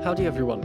Howdy everyone.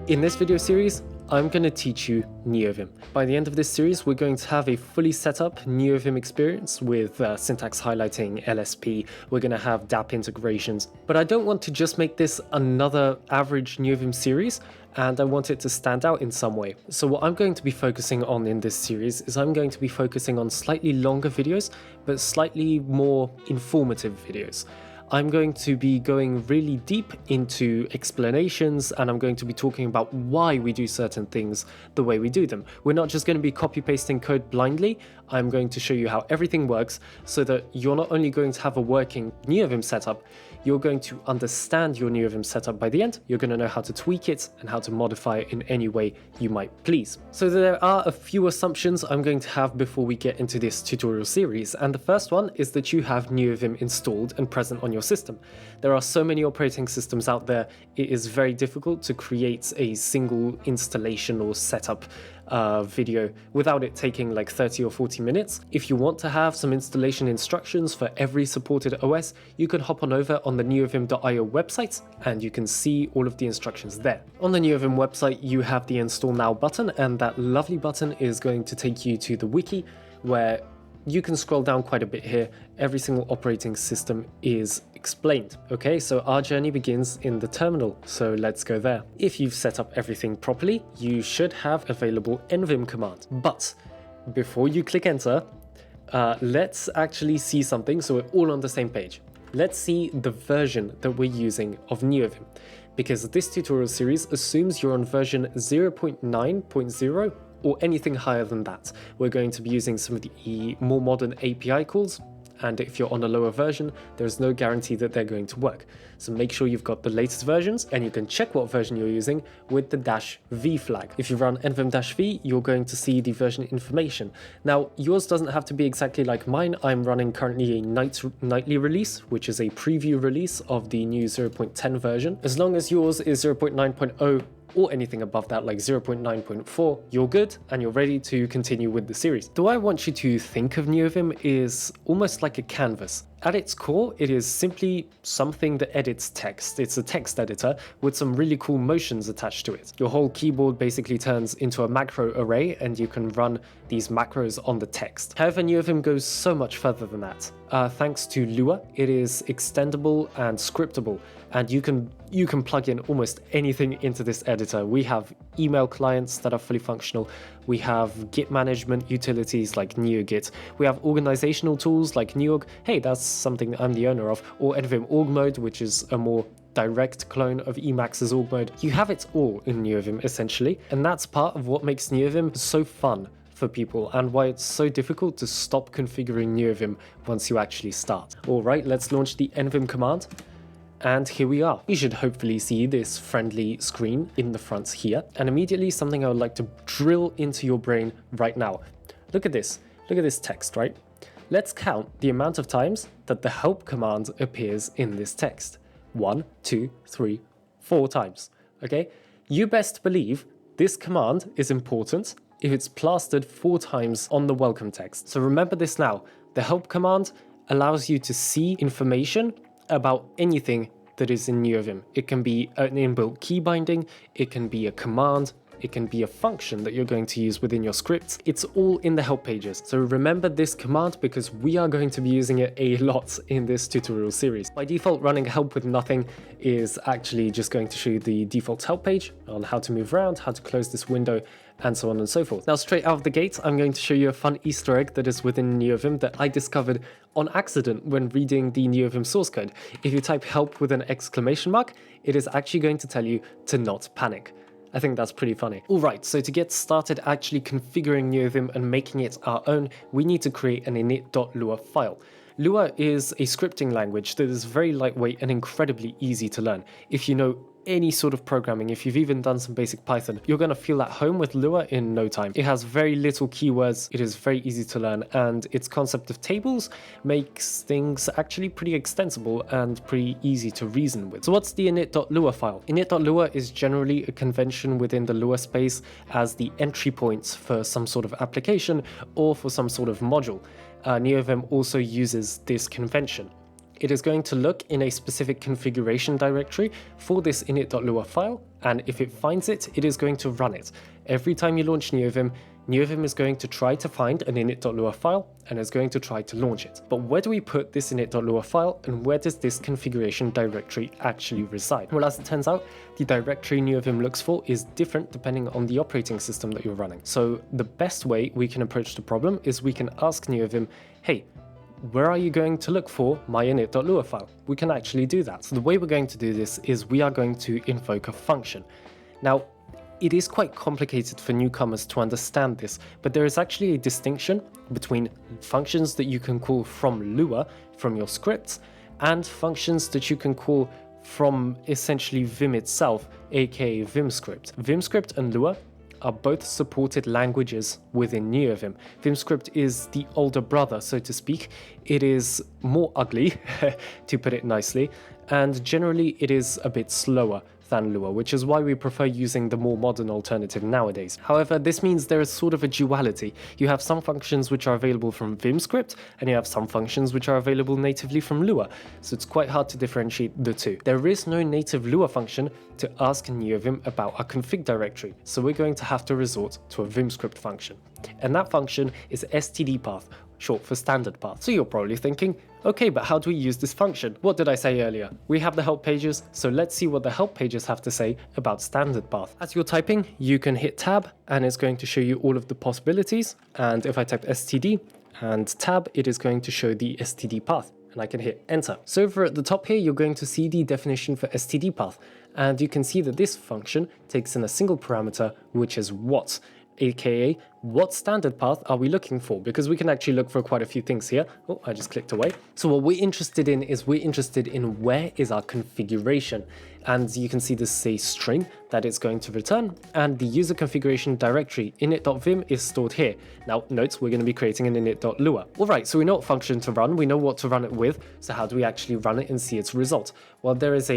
In this video series, I'm going to teach you Neovim. By the end of this series, we're going to have a fully set up Neovim experience with syntax highlighting, LSP, we're going to have DAP integrations. But I don't want to just make this another average Neovim series, and I want it to stand out in some way. So what I'm going to be focusing on in this series is I'm going to be focusing on slightly longer videos, but slightly more informative videos. I'm going to be going really deep into explanations, and I'm going to be talking about why we do certain things the way we do them. We're not just going to be copy-pasting code blindly. I'm going to show you how everything works so that you're not only going to have a working Neovim setup, you're going to understand your Neovim setup by the end. You're going to know how to tweak it and how to modify it in any way you might please. So there are a few assumptions I'm going to have before we get into this tutorial series, and the first one is that you have Neovim installed and present on your system. There are so many operating systems out there, it is very difficult to create a single installation or setup video without it taking like 30 or 40 minutes. If you want to have some installation instructions for every supported OS, you can hop on over on the neovim.io website and you can see all of the instructions there. On the Neovim website, you have the install now button, and that lovely button is going to take you to the wiki where you can scroll down quite a bit here. Every single operating system is explained. Okay, so our journey begins in the terminal, so let's go there. If you've set up everything properly, you should have available nvim command. But before you click enter, let's actually see something so we're all on the same page. Let's see the version that we're using of Neovim, because this tutorial series assumes you're on version 0.9.0 or anything higher than that. We're going to be using some of the more modern API calls, and if you're on a lower version, there's no guarantee that they're going to work. So make sure you've got the latest versions, and you can check what version you're using with the -v flag. If you run nvim-v, you're going to see the version information. Now, yours doesn't have to be exactly like mine. I'm running currently a nightly release, which is a preview release of the new 0.10 version. As long as yours is 0.9.0 or anything above that, like 0.9.4, you're good and you're ready to continue with the series. The way I want you to think of Neovim is almost like a canvas. At its core, it is simply something that edits text. It's a text editor with some really cool motions attached to it. Your whole keyboard basically turns into a macro array, and you can run these macros on the text. However, Neovim goes so much further than that. Thanks to Lua, it is extendable and scriptable, and you can plug in almost anything into this editor. We have email clients that are fully functional. We have Git management utilities like NeoGit. We have organizational tools like Neog. Hey, that's something I'm the owner of. Or nvim org mode, which is a more direct clone of Emacs's org mode. You have it all in Neovim essentially, and that's part of what makes Neovim so fun for people and why it's so difficult to stop configuring Neovim once you actually start. Alright, let's launch the nvim command. And here we are. You should hopefully see this friendly screen in the front here, and immediately something I would like to drill into your brain right now. Look at this. Look at this text, right? Let's count the amount of times that the help command appears in this text. 1, 2, 3, 4 times. Okay? You best believe this command is important if it's plastered 4 times on the welcome text. So remember this now. The help command allows you to see information about anything that is in Neovim. It can be an inbuilt key binding, it can be a command, it can be a function that you're going to use within your scripts. It's all in the help pages. So remember this command because we are going to be using it a lot in this tutorial series. By default, running help with nothing is actually just going to show you the default help page on how to move around, how to close this window, and so on and so forth. Now, straight out of the gate, I'm going to show you a fun Easter egg that is within Neovim that I discovered on accident when reading the Neovim source code. If you type help with an exclamation mark, it is actually going to tell you to not panic. I think that's pretty funny. Alright, so to get started actually configuring Neovim and making it our own, we need to create an init.lua file. Lua is a scripting language that is very lightweight and incredibly easy to learn. If you know any sort of programming, if you've even done some basic Python, you're going to feel at home with Lua in no time. It has very little keywords, it is very easy to learn, and its concept of tables makes things actually pretty extensible and pretty easy to reason with. So what's the init.lua file? Init.lua is generally a convention within the Lua space as the entry points for some sort of application or for some sort of module. Neovim also uses this convention. it is going to look in a specific configuration directory for this init.lua file, and if it finds it, it is going to run it. Every time you launch Neovim, Neovim is going to try to find an init.lua file and is going to try to launch it. But where do we put this init.lua file, and where does this configuration directory actually reside? Well, as it turns out, the directory Neovim looks for is different depending on the operating system that you're running. So the best way we can approach the problem is we can ask Neovim, hey, where are you going to look for my init.lua file? We can actually do that. So the way we're going to do this is we are going to invoke a function. Now, it is quite complicated for newcomers to understand this, but there is actually a distinction between functions that you can call from Lua, from your scripts, and functions that you can call from essentially Vim itself, aka Vimscript. Vimscript and Lua are both supported languages within Neovim. Vimscript is the older brother, so to speak. It is more ugly, to put it nicely, and generally it is a bit slower than Lua, which is why we prefer using the more modern alternative nowadays. However, this means there is sort of a duality. You have some functions which are available from Vimscript, and you have some functions which are available natively from Lua, so it's quite hard to differentiate the two. There is no native Lua function to ask Neovim about our config directory, so we're going to have to resort to a Vimscript function. And that function is stdpath, short for standard path. So you're probably thinking, okay, but how do we use this function? What did I say earlier? We have the help pages, so let's see what the help pages have to say about standard path. As you're typing, you can hit tab and it's going to show you all of the possibilities. And if I type std and tab, it is going to show the std path. And I can hit enter. So over at the top here, you're going to see the definition for std path. And you can see that this function takes in a single parameter, which is what, aka what standard path are we looking for, because we can actually look for quite a few things here. Oh, I just clicked away. So what we're interested in is we're interested in where is our configuration, and you can see this is a string that it's going to return, and the user configuration directory init.vim is stored here. Now note, we're going to be creating an init.lua. Alright, so we know what function to run, we know what to run it with, so how do we actually run it and see its result? Well, there is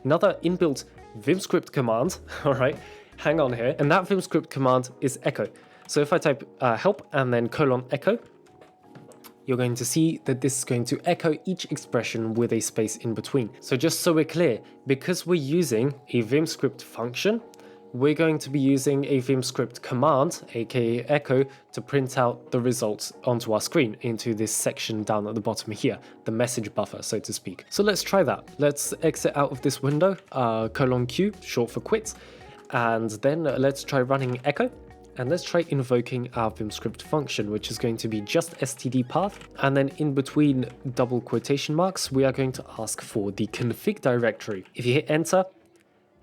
another inbuilt Vimscript command, alright, hang on here, and that Vimscript command is echo. So if I type help and then :echo, you're going to see that this is going to echo each expression with a space in between. So just so we're clear, because we're using a Vimscript function, we're going to be using a Vimscript command, aka echo, to print out the results onto our screen into this section down at the bottom here, the message buffer, so to speak. So let's try that. Let's exit out of this window, :q, short for quit. And then let's try running echo, and let's try invoking our Vimscript function, which is going to be just stdpath, and then in between double quotation marks, we are going to ask for the config directory. If you hit enter,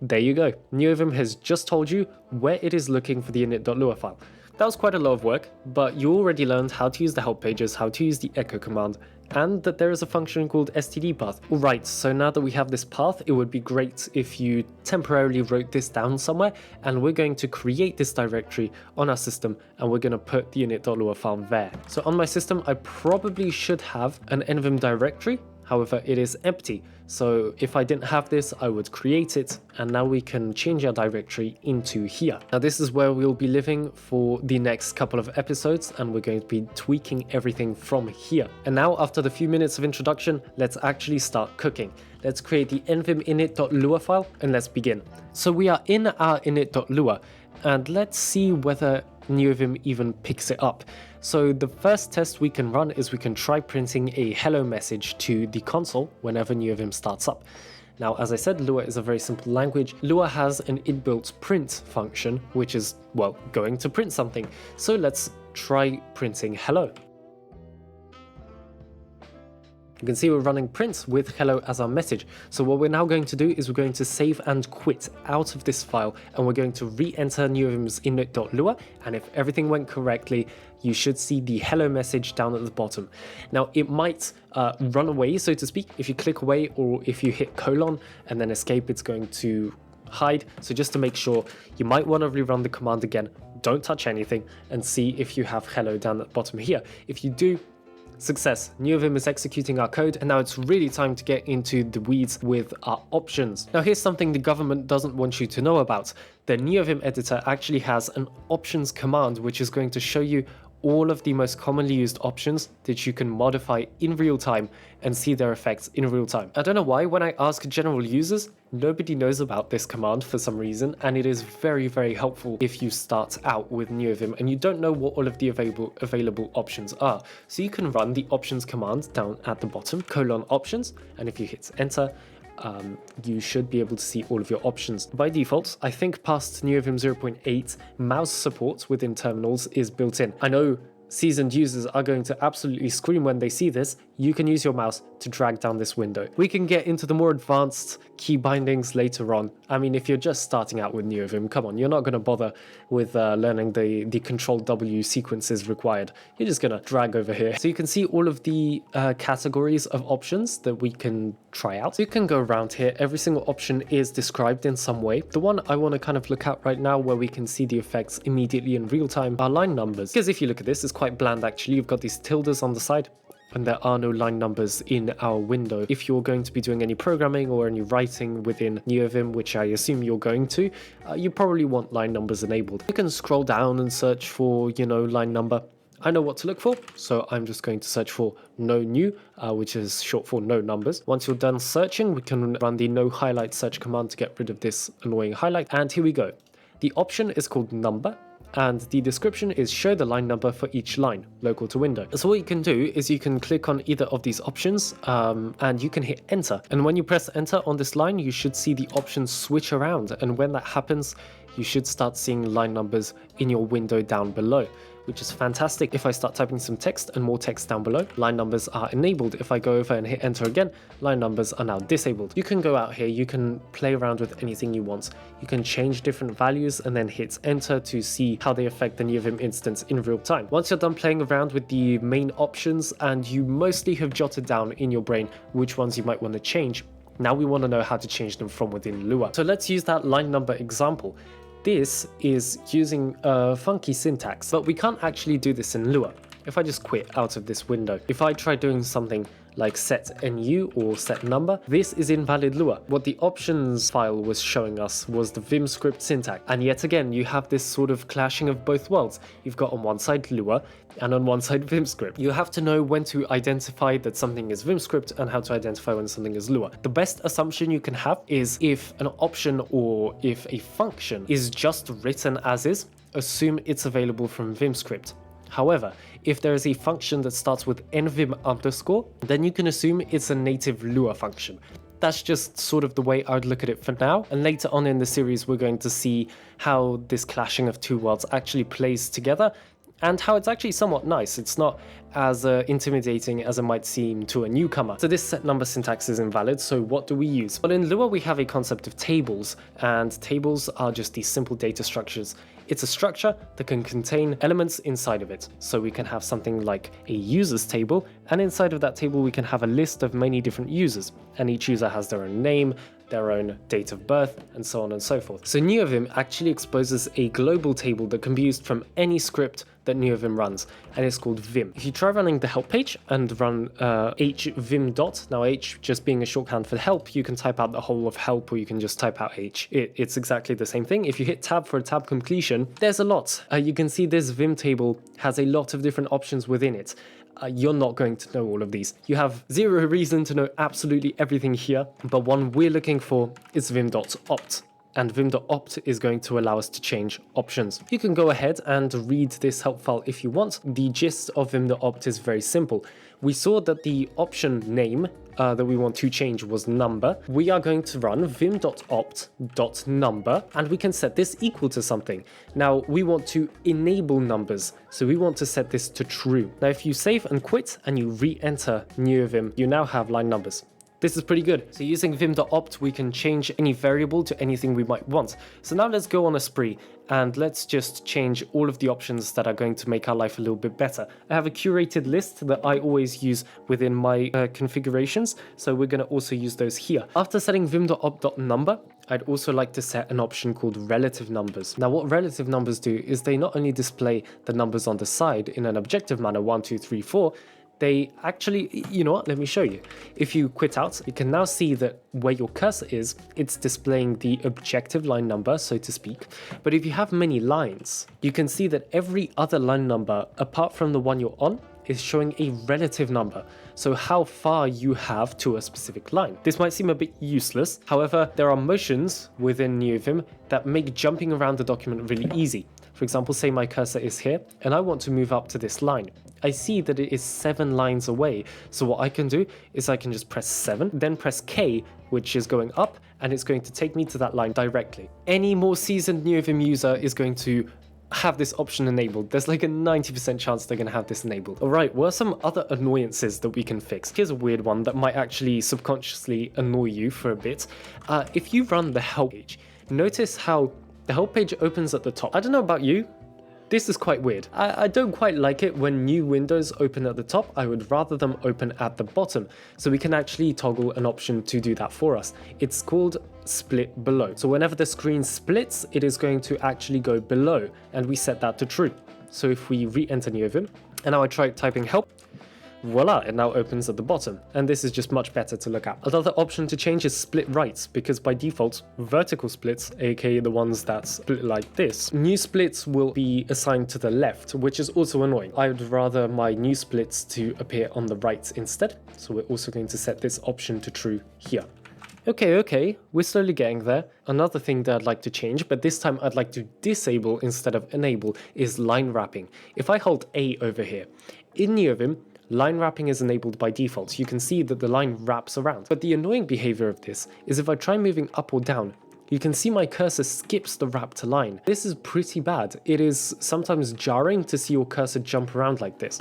there you go. Neovim has just told you where it is looking for the init.lua file. That was quite a lot of work, but you already learned how to use the help pages, how to use the echo command, and that there is a function called stdpath. Alright, so now that we have this path, it would be great if you temporarily wrote this down somewhere, and we're going to create this directory on our system, and we're going to put the init.lua file there. So on my system, I probably should have an nvim directory. However, it is empty, so if I didn't have this, I would create it, and now we can change our directory into here. Now this is where we'll be living for the next couple of episodes, and we're going to be tweaking everything from here. And now, after the few minutes of introduction, let's actually start cooking. Let's create the nvim init.lua file, and let's begin. So we are in our init.lua, and let's see whether Neovim even picks it up. So the first test we can run is we can try printing a hello message to the console whenever Neovim starts up. Now, as I said, Lua is a very simple language. Lua has an inbuilt print function, which is, well, going to print something. So let's try printing hello. You can see we're running print with hello as our message. So what we're now going to do is we're going to save and quit out of this file, and we're going to re-enter Neovim's init.lua, and if everything went correctly, you should see the hello message down at the bottom. Now it might run away, so to speak. If you click away or if you hit : and then escape, it's going to hide. So just to make sure, you might want to rerun the command again. Don't touch anything and see if you have hello down at the bottom here. If you do, success, Neovim is executing our code, and now it's really time to get into the weeds with our options. Now here's something the government doesn't want you to know about. The Neovim editor actually has an options command which is going to show you all of the most commonly used options that you can modify in real time and see their effects in real time. I don't know why when I ask general users, nobody knows about this command for some reason, and it is very, very helpful if you start out with Neovim and you don't know what all of the available options are. So you can run the options command down at the bottom, :options, and if you hit enter, you should be able to see all of your options. By default, I think past Neovim 0.8, mouse support within terminals is built in. I know seasoned users are going to absolutely scream when they see this. You can use your mouse to drag down this window. We can get into the more advanced key bindings later on. I mean, if you're just starting out with Neovim, come on, you're not going to bother with learning the Control W sequences required. You're just going to drag over here. So you can see all of the categories of options that we can try out. So you can go around here. Every single option is described in some way. The one I want to kind of look at right now where we can see the effects immediately in real time are line numbers. Because if you look at this, it's quite bland actually. You've got these tildes on the side, and there are no line numbers in our window. If you're going to be doing any programming or any writing within Neovim, which I assume you're going to, you probably want line numbers enabled. You can scroll down and search for, line number. I know what to look for, so I'm just going to search for no new, which is short for no numbers. Once you're done searching, we can run the no highlight search command to get rid of this annoying highlight. And here we go. The option is called number, and the description is show the line number for each line, local to window. So what you can do is you can click on either of these options and you can hit enter. And when you press enter on this line, you should see the options switch around. And when that happens, you should start seeing line numbers in your window down below, which is fantastic. If I start typing some text and more text down below, line numbers are enabled. If I go over and hit enter again, line numbers are now disabled. You can go out here, you can play around with anything you want. You can change different values and then hit enter to see how they affect the Neovim instance in real time. Once you're done playing around with the main options and you mostly have jotted down in your brain which ones you might want to change, now we want to know how to change them from within Lua. So let's use that line number example. This is using a funky syntax, but we can't actually do this in Lua. If I just quit out of this window, if I try doing something like set nu or set number, this is invalid Lua. What the options file was showing us was the Vimscript syntax. And yet again, you have this sort of clashing of both worlds. You've got on one side Lua and on one side Vimscript. You have to know when to identify that something is Vimscript and how to identify when something is Lua. The best assumption you can have is if an option or if a function is just written as is, assume it's available from Vimscript. However, if there is a function that starts with nvim_, then you can assume it's a native Lua function. That's just sort of the way I would look at it for now. And later on in the series, we're going to see how this clashing of two worlds actually plays together and how it's actually somewhat nice. It's not as intimidating as it might seem to a newcomer. So this set number syntax is invalid, so what do we use? Well, in Lua we have a concept of tables, and tables are just these simple data structures. It's a structure that can contain elements inside of it. So we can have something like a users table, and inside of that table we can have a list of many different users, and each user has their own name, their own date of birth, and so on and so forth. So Neovim actually exposes a global table that can be used from any script that Neovim runs, and it's called Vim. If you try running the help page and run hvim. Now h just being a shorthand for help, you can type out the whole of help or you can just type out h. It's exactly the same thing. If you hit tab for a tab completion, there's a lot. You can see this Vim table has a lot of different options within it. You're not going to know all of these. You have zero reason to know absolutely everything here, but one we're looking for is vim.opt. And vim.opt is going to allow us to change options. You can go ahead and read this help file if you want. The gist of vim.opt is very simple. We saw that the option name that we want to change was number. We are going to run vim.opt.number, and we can set this equal to something. Now we want to enable numbers, so we want to set this to true. Now if you save and quit and you re-enter Neovim, you now have line numbers. This is pretty good. So using vim.opt, we can change any variable to anything we might want. So now let's go on a spree and let's just change all of the options that are going to make our life a little bit better. I have a curated list that I always use within my configurations, so we're going to also use those here. After setting vim.opt.number, I'd also like to set an option called relative numbers. Now what relative numbers do is they not only display the numbers on the side in an objective manner, 1, 2, 3, 4, they actually, you know what, let me show you. If you quit out, you can now see that where your cursor is, it's displaying the objective line number, so to speak. But if you have many lines, you can see that every other line number, apart from the one you're on, is showing a relative number, so how far you have to a specific line. This might seem a bit useless, however, there are motions within Neovim that make jumping around the document really easy. For example, say my cursor is here, and I want to move up to this line. I see that it is 7 lines away, so what I can do is I can just press 7, then press K, which is going up, and it's going to take me to that line directly. Any more seasoned Neovim user is going to have this option enabled. There's like a 90% chance they're going to have this enabled. Alright, what are some other annoyances that we can fix? Here's a weird one that might actually subconsciously annoy you for a bit. If you run the help page, notice how the help page opens at the top. I don't know about you, this is quite weird. I don't quite like it when new windows open at the top. I would rather them open at the bottom, so we can actually toggle an option to do that for us. It's called split below. So whenever the screen splits, it is going to actually go below, and we set that to true. So if we re-enter Neovim, and now I try typing help, voila, it now opens at the bottom, and this is just much better to look at. Another option to change is split right, because by default, vertical splits, aka the ones that split like this, new splits will be assigned to the left, which is also annoying. I would rather my new splits to appear on the right instead, so we're also going to set this option to true here. Okay, we're slowly getting there. Another thing that I'd like to change, but this time I'd like to disable instead of enable, is line wrapping. If I hold A over here, in Neovim, line wrapping is enabled by default. You can see that the line wraps around. But the annoying behavior of this is if I try moving up or down, you can see my cursor skips the wrap to line. This is pretty bad. It is sometimes jarring to see your cursor jump around like this.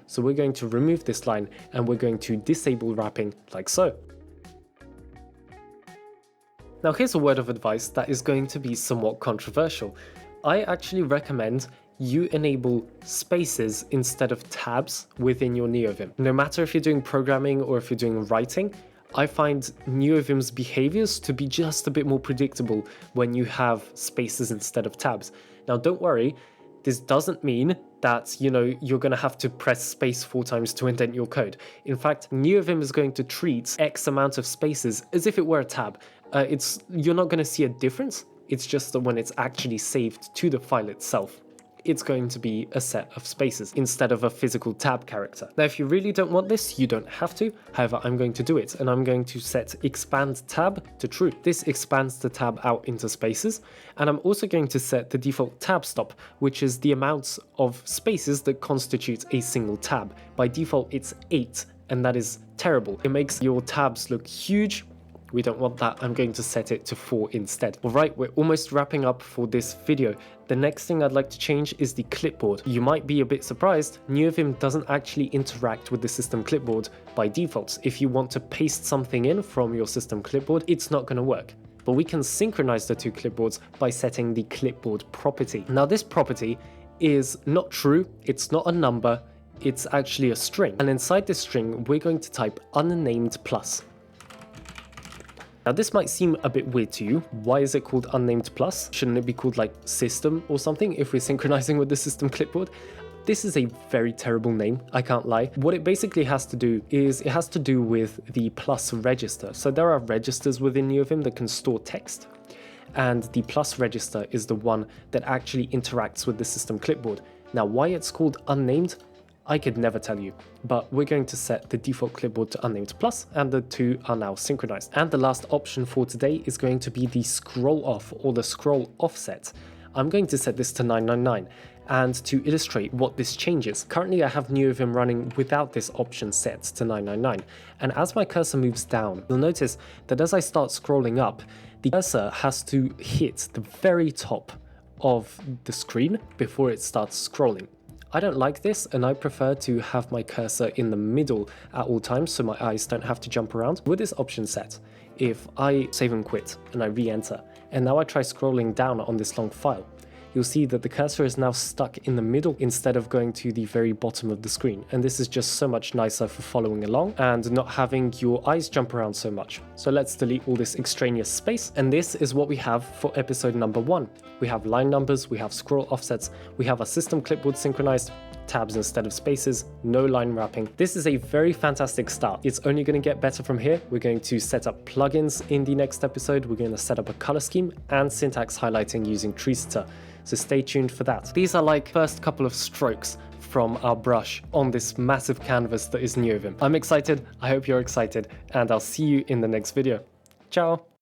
So we're going to remove this line and we're going to disable wrapping like so. Now here's a word of advice that is going to be somewhat controversial. I actually recommend you enable spaces instead of tabs within your Neovim. No matter if you're doing programming or if you're doing writing, I find Neovim's behaviors to be just a bit more predictable when you have spaces instead of tabs. Now don't worry, this doesn't mean that, you're going to have to press space 4 times to indent your code. In fact, Neovim is going to treat X amount of spaces as if it were a tab. You're not going to see a difference. It's just that when it's actually saved to the file itself, it's going to be a set of spaces instead of a physical tab character. Now, if you really don't want this, you don't have to. However, I'm going to do it, and I'm going to set expand tab to true. This expands the tab out into spaces, and I'm also going to set the default tab stop, which is the amount of spaces that constitute a single tab. By default, it's 8, and that is terrible. It makes your tabs look huge. We don't want that. I'm going to set it to 4 instead. Alright, we're almost wrapping up for this video. The next thing I'd like to change is the clipboard. You might be a bit surprised, Neovim doesn't actually interact with the system clipboard by default. If you want to paste something in from your system clipboard, it's not going to work. But we can synchronize the two clipboards by setting the clipboard property. Now this property is not true, it's not a number, it's actually a string. And inside this string, we're going to type unnamed plus. Now this might seem a bit weird to you. Why is it called unnamed plus? Shouldn't it be called like system or something if we're synchronizing with the system clipboard? This is a very terrible name, I can't lie. What it basically has to do is it has to do with the plus register. So there are registers within Neovim that can store text, and the plus register is the one that actually interacts with the system clipboard. Now why it's called unnamed, I could never tell you, but we're going to set the default clipboard to unnamed plus, and the two are now synchronized. And the last option for today is going to be the scroll off or the scroll offset. I'm going to set this to 999, and to illustrate what this changes, currently I have Neovim running without this option set to 999, and as my cursor moves down, you'll notice that as I start scrolling up, the cursor has to hit the very top of the screen before it starts scrolling. I don't like this, and I prefer to have my cursor in the middle at all times so my eyes don't have to jump around. With this option set, if I save and quit and I re-enter, and now I try scrolling down on this long file, you'll see that the cursor is now stuck in the middle instead of going to the very bottom of the screen. And this is just so much nicer for following along and not having your eyes jump around so much. So let's delete all this extraneous space. And this is what we have for episode number 1. We have line numbers, we have scroll offsets, we have our system clipboard synchronized, tabs instead of spaces, no line wrapping. This is a very fantastic start. It's only going to get better from here. We're going to set up plugins in the next episode. We're going to set up a color scheme and syntax highlighting using Treesitter. So stay tuned for that. These are like first couple of strokes from our brush on this massive canvas that is Neovim. I'm excited, I hope you're excited, and I'll see you in the next video. Ciao!